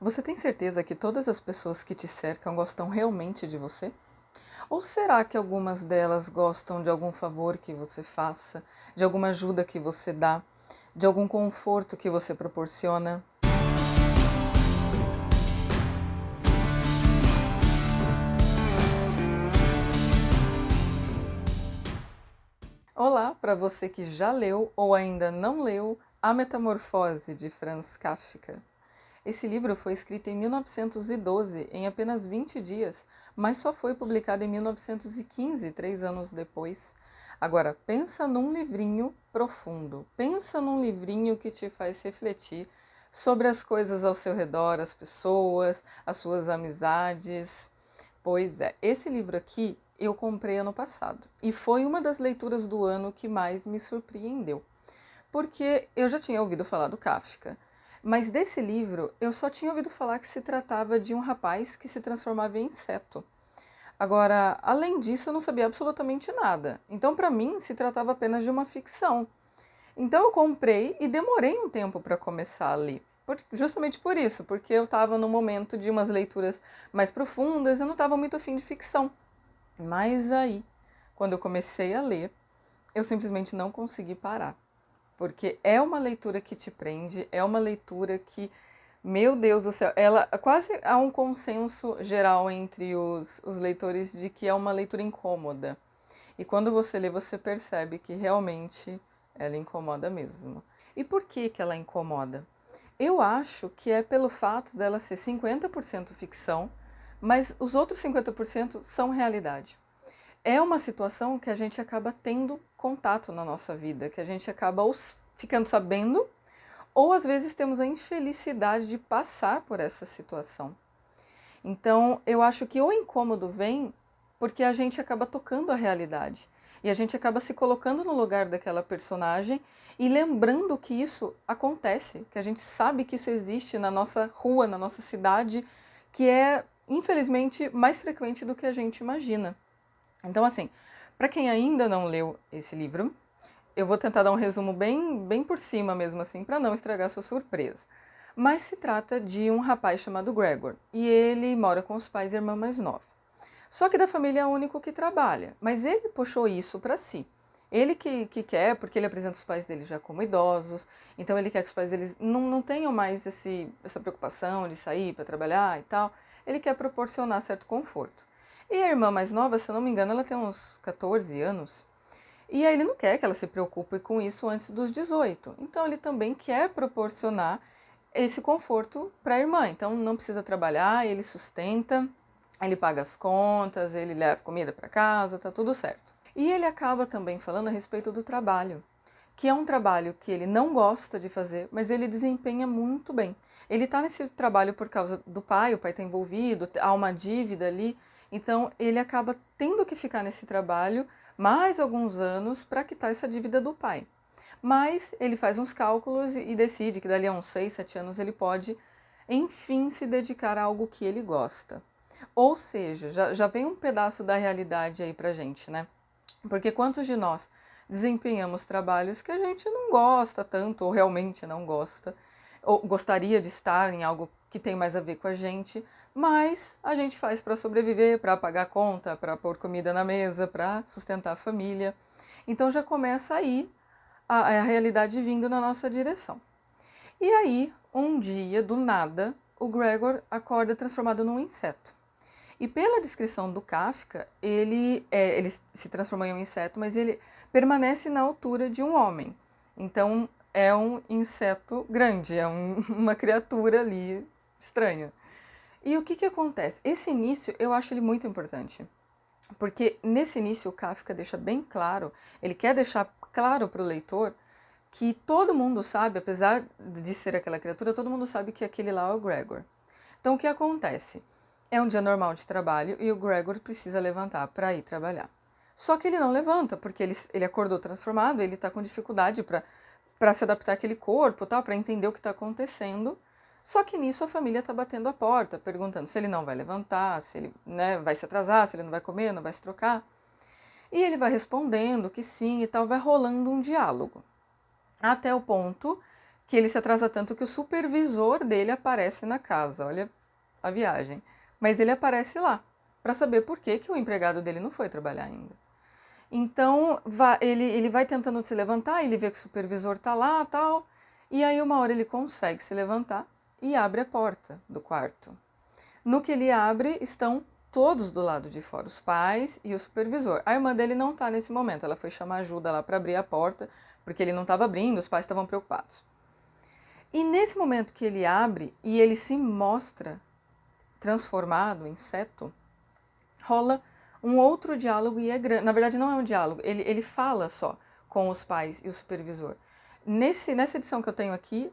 Você tem certeza que todas as pessoas que te cercam gostam realmente de você? Ou será que algumas delas gostam de algum favor que você faça, de alguma ajuda que você dá, de algum conforto que você proporciona? Olá, para você que já leu ou ainda não leu A Metamorfose de Franz Kafka. Esse livro foi escrito em 1912, em apenas 20 dias, mas só foi publicado em 1915, 3 anos depois. Agora, pensa num livrinho profundo, pensa num livrinho que te faz refletir sobre as coisas ao seu redor, as pessoas, as suas amizades. Pois é, esse livro aqui eu comprei ano passado e foi uma das leituras do ano que mais me surpreendeu, porque eu já tinha ouvido falar do Kafka, mas desse livro eu só tinha ouvido falar que se tratava de um rapaz que se transformava em inseto. Agora, além disso, eu não sabia absolutamente nada. Então, para mim, se tratava apenas de uma ficção. Então, eu comprei e demorei um tempo para começar a ler. Justamente por isso, porque eu estava no momento de umas leituras mais profundas, eu não estava muito afim de ficção. Mas aí, quando eu comecei a ler, eu simplesmente não consegui parar. Porque é uma leitura que te prende, é uma leitura que, meu Deus do céu, ela quase há um consenso geral entre os leitores de que é uma leitura incômoda. E quando você lê, você percebe que realmente ela incomoda mesmo. E por que que ela incomoda? Eu acho que é pelo fato dela ser 50% ficção, mas os outros 50% são realidade. É uma situação que a gente acaba tendo contato na nossa vida, que a gente acaba ficando sabendo, ou às vezes temos a infelicidade de passar por essa situação. Então, eu acho que o incômodo vem porque a gente acaba tocando a realidade. E a gente acaba se colocando no lugar daquela personagem e lembrando que isso acontece, que a gente sabe que isso existe na nossa rua, na nossa cidade, que é, infelizmente, mais frequente do que a gente imagina. Então, assim, para quem ainda não leu esse livro, eu vou tentar dar um resumo bem por cima mesmo, assim, para não estragar sua surpresa. Mas se trata de um rapaz chamado Gregor e ele mora com os pais e a irmã mais nova. Só que da família é o único que trabalha, mas ele puxou isso para si. Ele que quer, porque ele apresenta os pais dele já como idosos, então ele quer que os pais deles não tenham mais essa preocupação de sair para trabalhar e tal. Ele quer proporcionar certo conforto. E a irmã mais nova, se eu não me engano, ela tem uns 14 anos. E aí ele não quer que ela se preocupe com isso antes dos 18. Então ele também quer proporcionar esse conforto para a irmã. Então não precisa trabalhar, ele sustenta, ele paga as contas, ele leva comida para casa, tá tudo certo. E ele acaba também falando a respeito do trabalho, que é um trabalho que ele não gosta de fazer, mas ele desempenha muito bem. Ele está nesse trabalho por causa do pai, o pai está envolvido, há uma dívida ali, então ele acaba tendo que ficar nesse trabalho mais alguns anos para quitar essa dívida do pai. Mas ele faz uns cálculos e decide que dali a uns 6, 7 anos ele pode, enfim, se dedicar a algo que ele gosta. Ou seja, já vem um pedaço da realidade aí pra gente, né? Porque quantos de nós desempenhamos trabalhos que a gente não gosta tanto, ou realmente não gosta, ou gostaria de estar em algo que tem mais a ver com a gente, mas a gente faz para sobreviver, para pagar a conta, para pôr comida na mesa, para sustentar a família. Então já começa aí a realidade vindo na nossa direção. E aí, um dia, do nada, o Gregor acorda transformado num inseto. E pela descrição do Kafka, ele se transformou em um inseto, mas ele permanece na altura de um homem. Então é um inseto grande, uma criatura ali estranha. E o que acontece? Esse início eu acho ele muito importante. Porque nesse início o Kafka deixa bem claro, ele quer deixar claro para o leitor que todo mundo sabe, apesar de ser aquela criatura, todo mundo sabe que aquele lá é o Gregor. Então o que acontece? É um dia normal de trabalho e o Gregor precisa levantar para ir trabalhar. Só que ele não levanta, porque ele acordou transformado, ele está com dificuldade para se adaptar àquele corpo, tal, para entender o que está acontecendo. Só que nisso a família está batendo a porta, perguntando se ele não vai levantar, se ele, né, vai se atrasar, se ele não vai comer, não vai se trocar. E ele vai respondendo que sim e tal, vai rolando um diálogo. Até o ponto que ele se atrasa tanto que o supervisor dele aparece na casa. Olha a viagem. Mas ele aparece lá para saber por que, que o empregado dele não foi trabalhar ainda. Então ele vai tentando se levantar, ele vê que o supervisor está lá, tal, e aí uma hora ele consegue se levantar e abre a porta do quarto. No que ele abre, estão todos do lado de fora, os pais e o supervisor. A irmã dele não está nesse momento, ela foi chamar ajuda lá para abrir a porta, porque ele não estava abrindo, os pais estavam preocupados. E nesse momento que ele abre e ele se mostra transformado, inseto, rola um outro diálogo e é grande. Na verdade, não é um diálogo, ele fala só com os pais e o supervisor. Nessa edição que eu tenho aqui,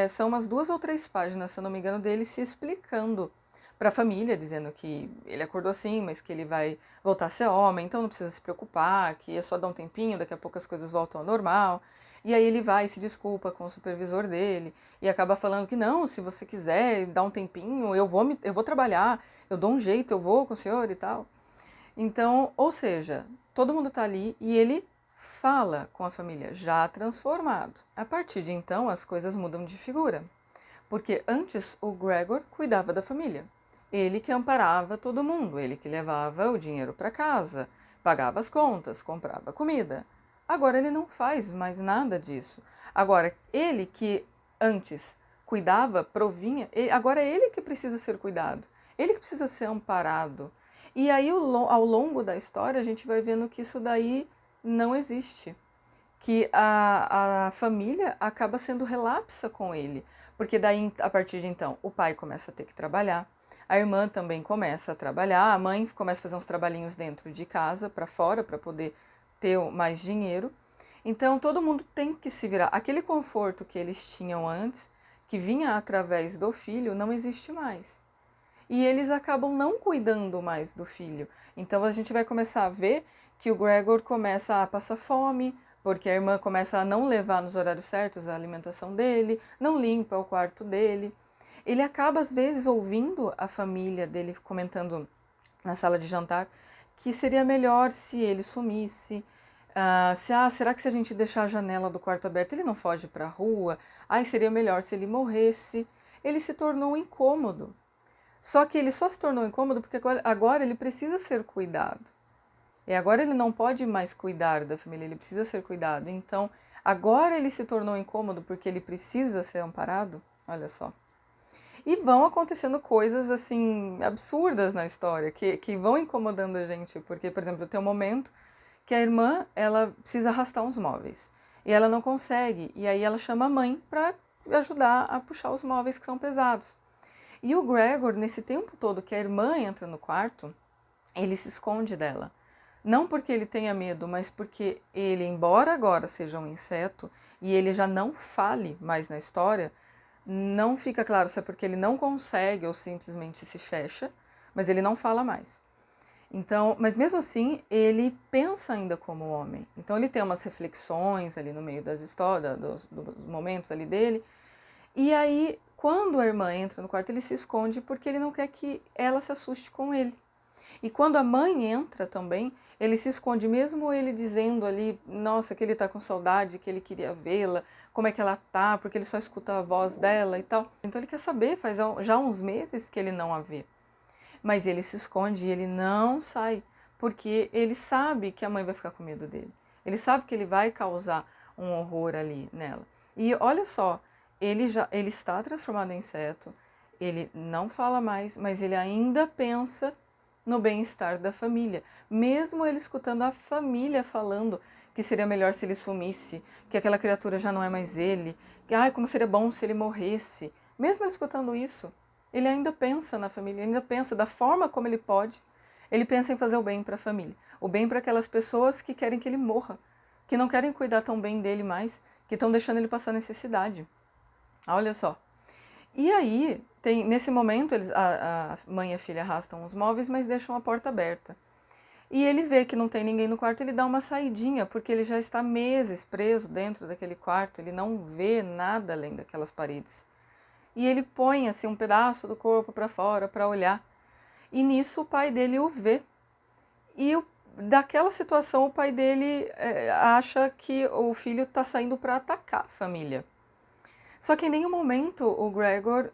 são umas 2 ou 3 páginas, se eu não me engano, dele se explicando para a família, dizendo que ele acordou assim, mas que ele vai voltar a ser homem, então não precisa se preocupar, que é só dar um tempinho, daqui a pouco as coisas voltam ao normal. E aí ele vai e se desculpa com o supervisor dele e acaba falando que não, se você quiser dar um tempinho, eu vou trabalhar, eu dou um jeito, eu vou com o senhor e tal. Então, ou seja, todo mundo está ali e ele fala com a família já transformado. A partir de então, as coisas mudam de figura, porque antes o Gregor cuidava da família. Ele que amparava todo mundo, ele que levava o dinheiro para casa, pagava as contas, comprava comida. Agora ele não faz mais nada disso. Agora, ele que antes cuidava, provinha, agora é ele que precisa ser cuidado, ele que precisa ser amparado. E aí, ao longo da história, a gente vai vendo que isso daí não existe. Que a família acaba sendo relapsa com ele. Porque daí, a partir de então, o pai começa a ter que trabalhar, a irmã também começa a trabalhar, a mãe começa a fazer uns trabalhinhos dentro de casa, para fora, para poder ter mais dinheiro. Então, todo mundo tem que se virar. Aquele conforto que eles tinham antes, que vinha através do filho, não existe mais. E eles acabam não cuidando mais do filho. Então a gente vai começar a ver que o Gregor começa a passar fome, porque a irmã começa a não levar nos horários certos a alimentação dele, não limpa o quarto dele. Ele acaba, às vezes, ouvindo a família dele comentando na sala de jantar que seria melhor se ele sumisse. Será que se a gente deixar a janela do quarto aberta ele não foge para a rua? Seria melhor se ele morresse. Ele se tornou incômodo. Só que ele só se tornou incômodo porque agora ele precisa ser cuidado. E agora ele não pode mais cuidar da família, ele precisa ser cuidado. Então, agora ele se tornou incômodo porque ele precisa ser amparado. Olha só. E vão acontecendo coisas, assim, absurdas na história, que vão incomodando a gente. Porque, por exemplo, tem um momento que a irmã, ela precisa arrastar uns móveis. E ela não consegue. E aí ela chama a mãe para ajudar a puxar os móveis que são pesados. E o Gregor, nesse tempo todo que a irmã entra no quarto, ele se esconde dela. Não porque ele tenha medo, mas porque ele, embora agora seja um inseto e ele já não fale mais na história, não fica claro se é porque ele não consegue ou simplesmente se fecha, mas ele não fala mais. Então, mas mesmo assim, ele pensa ainda como homem. Então ele tem umas reflexões ali no meio das histórias, dos momentos ali dele. E aí, quando a irmã entra no quarto, ele se esconde porque ele não quer que ela se assuste com ele. E quando a mãe entra também, ele se esconde, mesmo ele dizendo ali, nossa, que ele tá com saudade, que ele queria vê-la, como é que ela tá, porque ele só escuta a voz dela e tal. Então ele quer saber, faz já uns meses que ele não a vê. Mas ele se esconde e ele não sai, porque ele sabe que a mãe vai ficar com medo dele. Ele sabe que ele vai causar um horror ali nela. E olha só, ele está transformado em inseto, ele não fala mais, mas ele ainda pensa no bem-estar da família. Mesmo ele escutando a família falando que seria melhor se ele sumisse, que aquela criatura já não é mais ele, que como seria bom se ele morresse. Mesmo ele escutando isso, ele ainda pensa na família, ainda pensa da forma como ele pode. Ele pensa em fazer o bem para a família, o bem para aquelas pessoas que querem que ele morra, que não querem cuidar tão bem dele mais, que estão deixando ele passar necessidade. Olha só. E aí, nesse momento, a mãe e a filha arrastam os móveis, mas deixam a porta aberta. E ele vê que não tem ninguém no quarto, ele dá uma saidinha, porque ele já está meses preso dentro daquele quarto, ele não vê nada além daquelas paredes. E ele põe assim um pedaço do corpo para fora para olhar. E nisso o pai dele o vê. E daquela situação o pai dele acha que o filho está saindo para atacar a família. Só que em nenhum momento o Gregor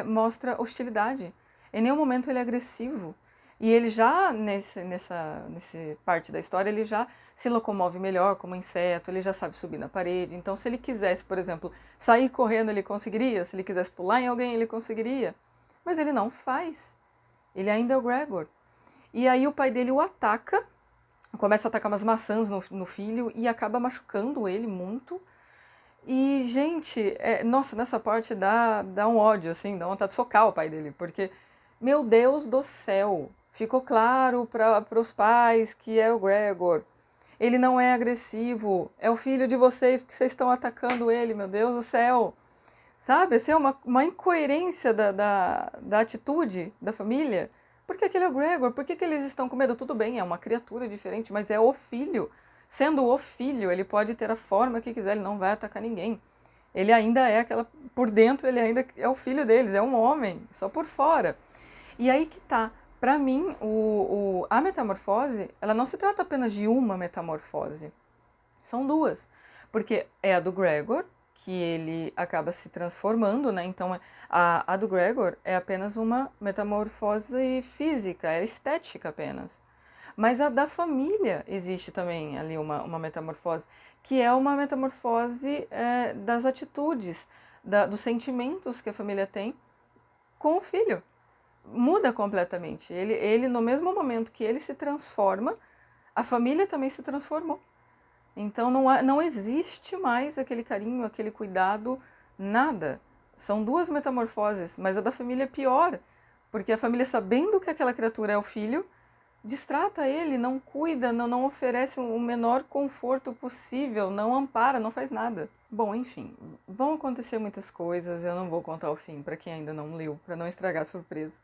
mostra hostilidade. Em nenhum momento ele é agressivo. E ele já, nesse parte da história, ele já se locomove melhor como inseto, ele já sabe subir na parede. Então, se ele quisesse, por exemplo, sair correndo, ele conseguiria. Se ele quisesse pular em alguém, ele conseguiria. Mas ele não faz. Ele ainda é o Gregor. E aí o pai dele o ataca, começa a atacar umas maçãs no filho e acaba machucando ele muito. E, gente, nossa, nessa parte dá um ódio, assim, dá vontade de socar o pai dele, porque, meu Deus do céu, ficou claro para os pais que é o Gregor. Ele não é agressivo, é o filho de vocês, porque vocês estão atacando ele, meu Deus do céu. Sabe, assim, é uma incoerência da atitude da família. Por que aquele é o Gregor? Por que eles estão com medo? Tudo bem, é uma criatura diferente, mas é o filho. Sendo o filho, ele pode ter a forma que quiser, ele não vai atacar ninguém. Ele ainda é aquela. Por dentro, ele ainda é o filho deles, é um homem, só por fora. E aí que tá. Para mim, a metamorfose, ela não se trata apenas de uma metamorfose. São duas. Porque é a do Gregor, que ele acaba se transformando, né? Então, a do Gregor é apenas uma metamorfose física, é estética apenas. Mas a da família existe também ali uma metamorfose, que é uma metamorfose das atitudes, dos sentimentos que a família tem com o filho. Muda completamente. Ele, no mesmo momento que ele se transforma, a família também se transformou. Então não existe mais aquele carinho, aquele cuidado, nada. São duas metamorfoses, mas a da família é pior, porque a família, sabendo que aquela criatura é o filho, distrata ele, não cuida, não oferece o menor conforto possível, não ampara, não faz nada. Bom, enfim, vão acontecer muitas coisas, eu não vou contar o fim para quem ainda não leu, para não estragar a surpresa.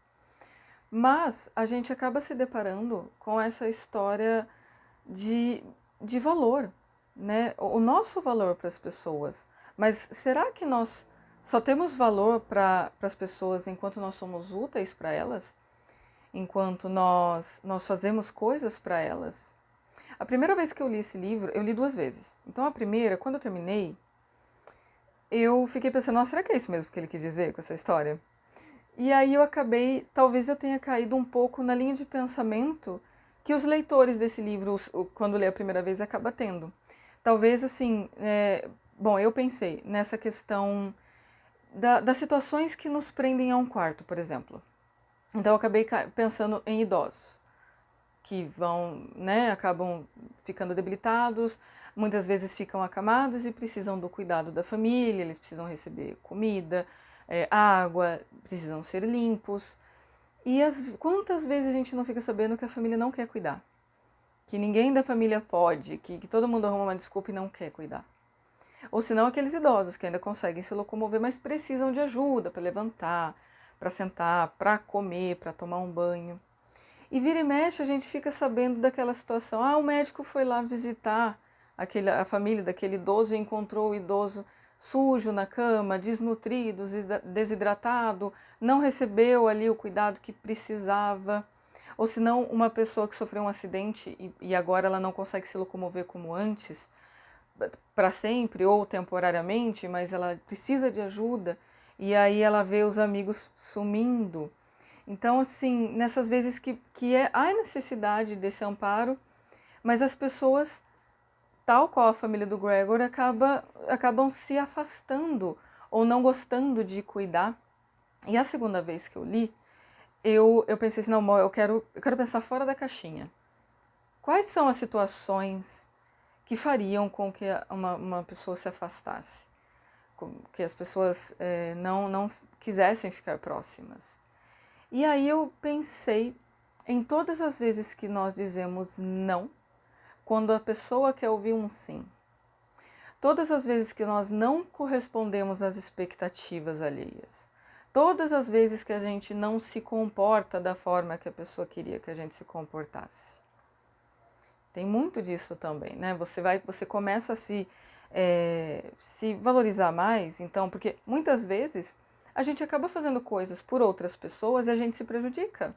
Mas a gente acaba se deparando com essa história de valor, né? O nosso valor para as pessoas. Mas será que nós só temos valor para as pessoas enquanto nós somos úteis para elas? Enquanto nós fazemos coisas para elas? A primeira vez que eu li esse livro, eu li duas vezes. Então a primeira, quando eu terminei, eu fiquei pensando, nossa, será que é isso mesmo que ele quis dizer com essa história? E aí eu acabei, talvez eu tenha caído um pouco na linha de pensamento que os leitores desse livro, quando lê a primeira vez, acaba tendo. Talvez assim, bom, eu pensei nessa questão das situações que nos prendem a um quarto, por exemplo. Então eu acabei pensando em idosos que vão, né, acabam ficando debilitados, muitas vezes ficam acamados e precisam do cuidado da família, eles precisam receber comida, água, precisam ser limpos. E quantas vezes a gente não fica sabendo que a família não quer cuidar? Que ninguém da família pode, que todo mundo arruma uma desculpa e não quer cuidar. Ou senão aqueles idosos que ainda conseguem se locomover, mas precisam de ajuda para levantar, para sentar, para comer, para tomar um banho. E vira e mexe a gente fica sabendo daquela situação. Ah, o médico foi lá visitar a família daquele idoso e encontrou o idoso sujo na cama, desnutrido, desidratado, não recebeu ali o cuidado que precisava. Ou se não, uma pessoa que sofreu um acidente e agora ela não consegue se locomover como antes, para sempre ou temporariamente, mas ela precisa de ajuda e aí ela vê os amigos sumindo. Então, assim, nessas vezes que há necessidade desse amparo, mas as pessoas, tal qual a família do Gregor, acabam se afastando ou não gostando de cuidar. E a segunda vez que eu li, eu pensei assim, não, eu quero pensar fora da caixinha. Quais são as situações que fariam com que uma pessoa se afastasse? Que as pessoas não quisessem ficar próximas? E aí eu pensei em todas as vezes que nós dizemos não, quando a pessoa quer ouvir um sim. Todas as vezes que nós não correspondemos às expectativas alheias. Todas as vezes que a gente não se comporta da forma que a pessoa queria que a gente se comportasse. Tem muito disso também, né? Você começa a se valorizar mais, então, porque muitas vezes a gente acaba fazendo coisas por outras pessoas e a gente se prejudica.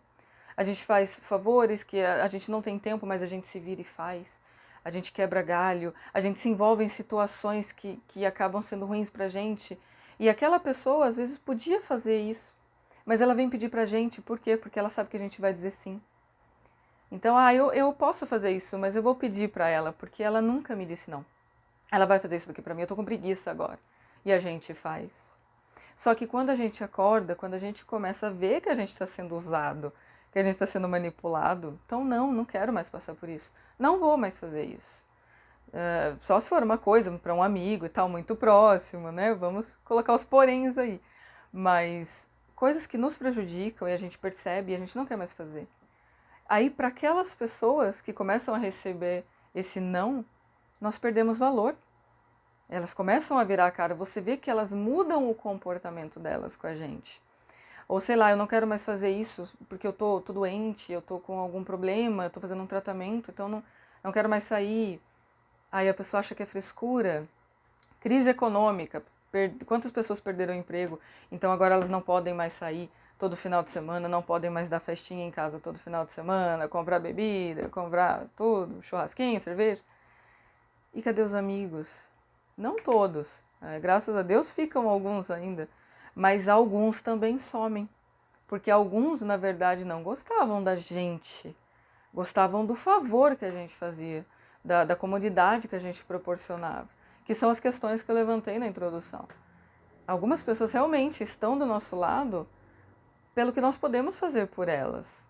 A gente faz favores que a gente não tem tempo, mas a gente se vira e faz. A gente quebra galho, a gente se envolve em situações que acabam sendo ruins pra gente E aquela pessoa às vezes podia fazer isso, mas ela vem pedir pra gente, por quê? Porque ela sabe que a gente vai dizer sim. Então, eu posso fazer isso, mas eu vou pedir pra ela, porque ela nunca me disse não. Ela vai fazer isso daqui pra mim, eu tô com preguiça agora. E a gente faz. Só que quando a gente acorda, quando a gente começa a ver que a gente está sendo usado, que a gente está sendo manipulado, então não quero mais passar por isso. Não vou mais fazer isso. Só se for uma coisa para um amigo e tal, muito próximo, né? Vamos colocar os poréns aí. Mas coisas que nos prejudicam e a gente percebe e a gente não quer mais fazer. Aí, para aquelas pessoas que começam a receber esse não, nós perdemos valor. Elas começam a virar a cara, você vê que elas mudam o comportamento delas com a gente. Ou sei lá, eu não quero mais fazer isso porque eu tô doente, eu tô com algum problema, eu tô fazendo um tratamento, então não quero mais sair. Aí a pessoa acha que é frescura. Crise econômica, quantas pessoas perderam o emprego, então agora elas não podem mais sair todo final de semana, não podem mais dar festinha em casa todo final de semana, comprar bebida, comprar tudo, churrasquinho, cerveja. E cadê os amigos? Não todos, graças a Deus ficam alguns ainda, mas alguns também somem, porque alguns, na verdade, não gostavam da gente, gostavam do favor que a gente fazia, da comodidade que a gente proporcionava, que são as questões que eu levantei na introdução. Algumas pessoas realmente estão do nosso lado pelo que nós podemos fazer por elas.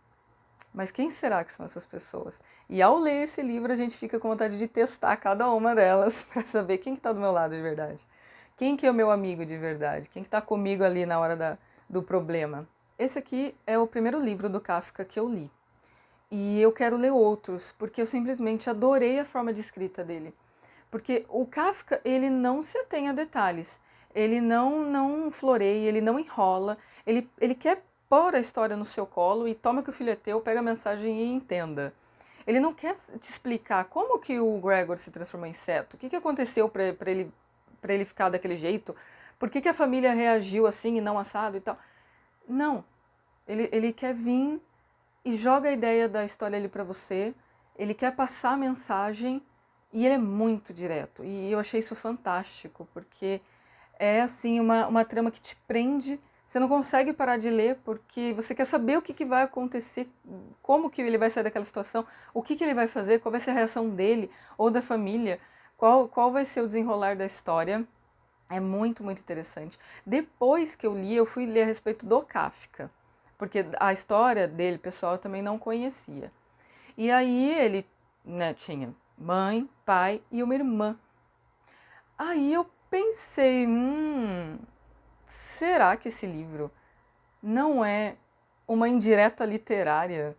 Mas quem será que são essas pessoas? E ao ler esse livro, a gente fica com vontade de testar cada uma delas para saber quem que está do meu lado de verdade. Quem que é o meu amigo de verdade? Quem que está comigo ali na hora do problema? Esse aqui é o primeiro livro do Kafka que eu li. E eu quero ler outros, porque eu simplesmente adorei a forma de escrita dele. Porque o Kafka, ele não se atém a detalhes, ele não floreia, ele não enrola, ele quer pôr a história no seu colo e toma que o filho é teu, pega a mensagem e entenda. Ele não quer te explicar como que o Gregor se transformou em inseto, o que aconteceu para ele ficar daquele jeito, por que a família reagiu assim e não assado e tal. Não, ele quer vir e joga a ideia da história ali para você, ele quer passar a mensagem e ele é muito direto. E eu achei isso fantástico, porque é assim uma trama que te prende, você não consegue parar de ler porque você quer saber o que vai acontecer, como que ele vai sair daquela situação, o que ele vai fazer, qual vai ser a reação dele ou da família, qual vai ser o desenrolar da história. É muito, muito interessante. Depois que eu li, eu fui ler a respeito do Kafka, porque a história dele, pessoal, eu também não conhecia. E aí ele, né, tinha mãe, pai e uma irmã. Aí eu pensei, será que esse livro não é uma indireta literária?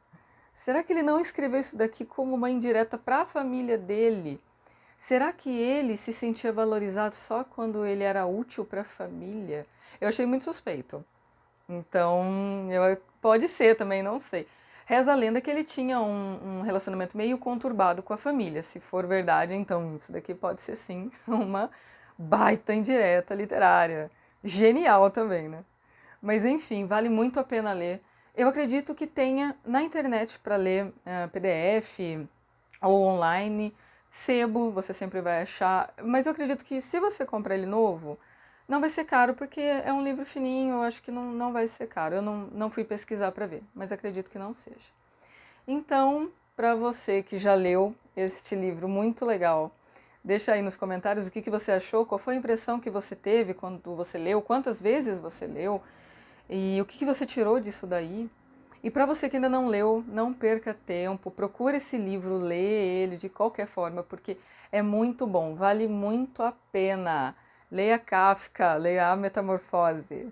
Será que ele não escreveu isso daqui como uma indireta para a família dele? Será que ele se sentia valorizado só quando ele era útil para a família? Eu achei muito suspeito. Então, pode ser também, não sei. Reza a lenda que ele tinha um relacionamento meio conturbado com a família. Se for verdade, então isso daqui pode ser sim uma baita indireta literária. Genial também, né? Mas enfim, vale muito a pena ler. Eu acredito que tenha na internet para ler PDF ou online. Sebo, você sempre vai achar. Mas eu acredito que se você comprar ele novo, não vai ser caro, porque é um livro fininho, eu acho que não vai ser caro. Eu não fui pesquisar para ver, mas acredito que não seja. Então, para você que já leu este livro muito legal, deixa aí nos comentários o que você achou, qual foi a impressão que você teve quando você leu, quantas vezes você leu e o que você tirou disso daí. E para você que ainda não leu, não perca tempo, procure esse livro, lê ele de qualquer forma, porque é muito bom, vale muito a pena. Leia Kafka, leia A Metamorfose.